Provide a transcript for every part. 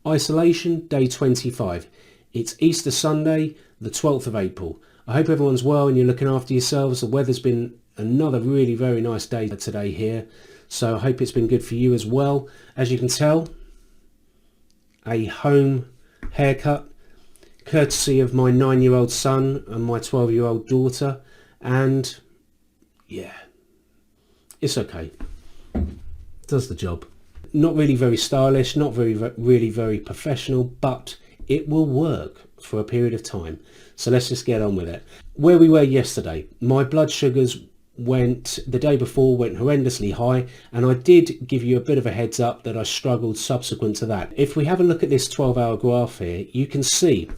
Isolation day 25. It's Easter Sunday, the 12th of April. I hope everyone's well and you're looking after yourselves. The weather's been another really very nice day today here, so I hope it's been good for you as well. As you can tell, a home haircut courtesy of my 9-year-old son and my 12-year-old daughter, and yeah, it's okay. Does the job. Not really very stylish, not really very professional, but it will work for a period of time. So let's just get on with it. Where we were yesterday, my blood sugars the day before went horrendously high, and I did give you a bit of a heads up that I struggled subsequent to that. If we have a look at this 12-hour graph here, you can see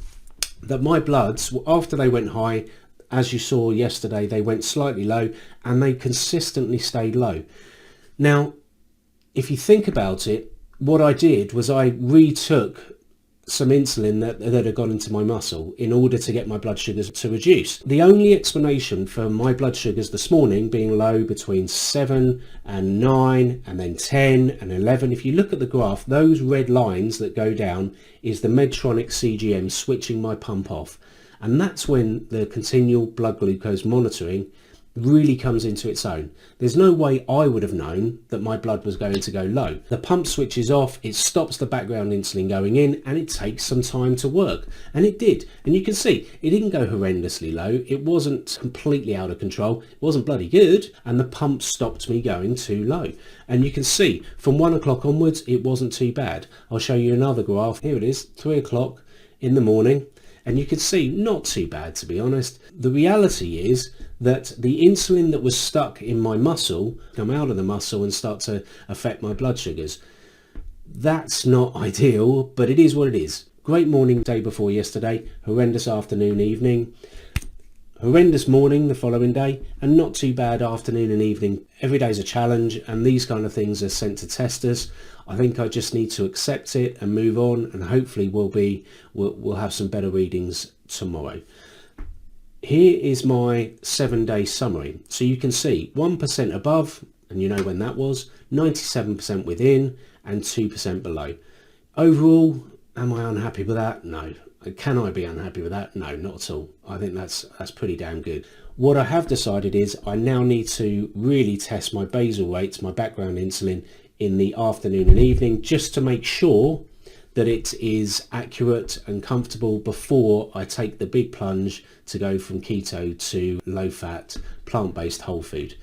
that my bloods, after they went high, as you saw yesterday, they went slightly low and they consistently stayed low. Now, if you think about it, what I did was I retook some insulin that had gone into my muscle in order to get my blood sugars to reduce. The only explanation for my blood sugars this morning being low between 7 and 9 and then 10 and 11, if you look at the graph, those red lines that go down is the Medtronic CGM switching my pump off. And that's when the continual blood glucose monitoring really comes into its own. There's no way I would have known that my blood was going to go low. The pump switches off, it stops the background insulin going in, and it takes some time to work. And it did. And you can see it didn't go horrendously low. It wasn't completely out of control. It wasn't bloody good. And the pump stopped me going too low. And you can see from 1 o'clock onwards, it wasn't too bad. I'll show you another graph. Here it is, 3 o'clock in the morning. And you can see not too bad, to be honest. The reality is that the insulin that was stuck in my muscle come out of the muscle and start to affect my blood sugars. That's not ideal, but it is what it is. Great morning day before yesterday, horrendous afternoon, evening, horrendous morning the following day, and not too bad afternoon and evening. Every day's a challenge, and these kind of things are sent to testers. I think I just need to accept it and move on, and hopefully we'll have some better readings tomorrow. Here is my 7-day summary. So you can see 1% above, and you know when that was, 97% within, and 2% below. Overall, am I unhappy with that? No. Can I be unhappy with that? No, not at all. I think that's pretty damn good. What I have decided is I now need to really test my basal rates, my background insulin, in the afternoon and evening, just to make sure that it is accurate and comfortable before I take the big plunge to go from keto to low-fat, plant-based whole food.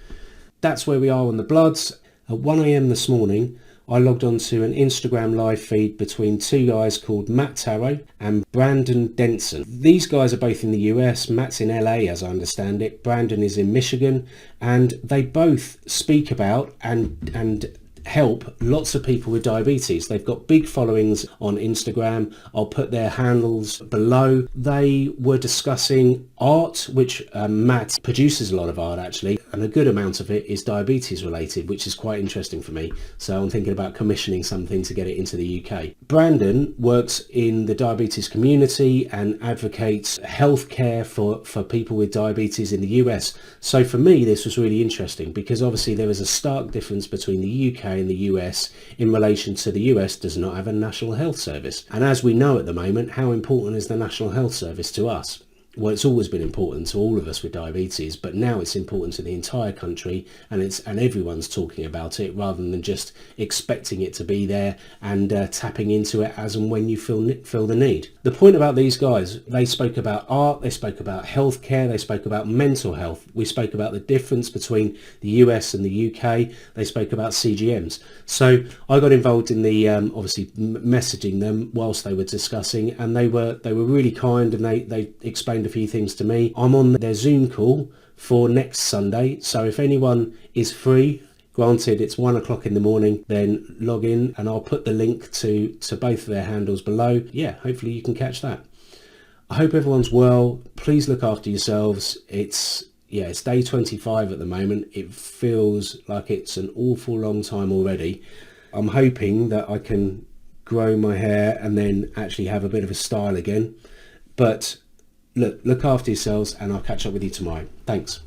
That's where we are on the bloods. At 1 a.m. this morning, I logged onto an Instagram live feed between two guys called Matt Tarot and Brandon Denson. These guys are both in the US. Matt's in LA, as I understand it. Brandon is in Michigan, and they both speak about and help lots of people with diabetes. They've got big followings on Instagram. I'll put their handles below. They were discussing art, which Matt produces a lot of art actually, and a good amount of it is diabetes related, which is quite interesting for me. So I'm thinking about commissioning something to get it into the UK. Brandon works in the diabetes community and advocates healthcare for people with diabetes in the US. So for me, this was really interesting because obviously there is a stark difference between the UK and the US in relation to the US does not have a national health service. And as we know at the moment, how important is the national health service to us? Well, it's always been important to all of us with diabetes, but now it's important to the entire country, and everyone's talking about it rather than just expecting it to be there and tapping into it as and when you feel the need. The point about these guys, they spoke about art, they spoke about healthcare, they spoke about mental health. We spoke about the difference between the US and the UK. They spoke about CGMs. So I got involved in the obviously messaging them whilst they were discussing, and they were really kind, and they explained a few things to me. I'm on their Zoom call for next Sunday, so if anyone is free, granted it's 1 o'clock in the morning, then log in and I'll put the link to both of their handles below. Yeah, hopefully you can catch that. I hope everyone's well. Please look after yourselves. It's day 25 at the moment. It feels like it's an awful long time already. I'm hoping that I can grow my hair and then actually have a bit of a style again, but look after yourselves, and I'll catch up with you tomorrow. Thanks.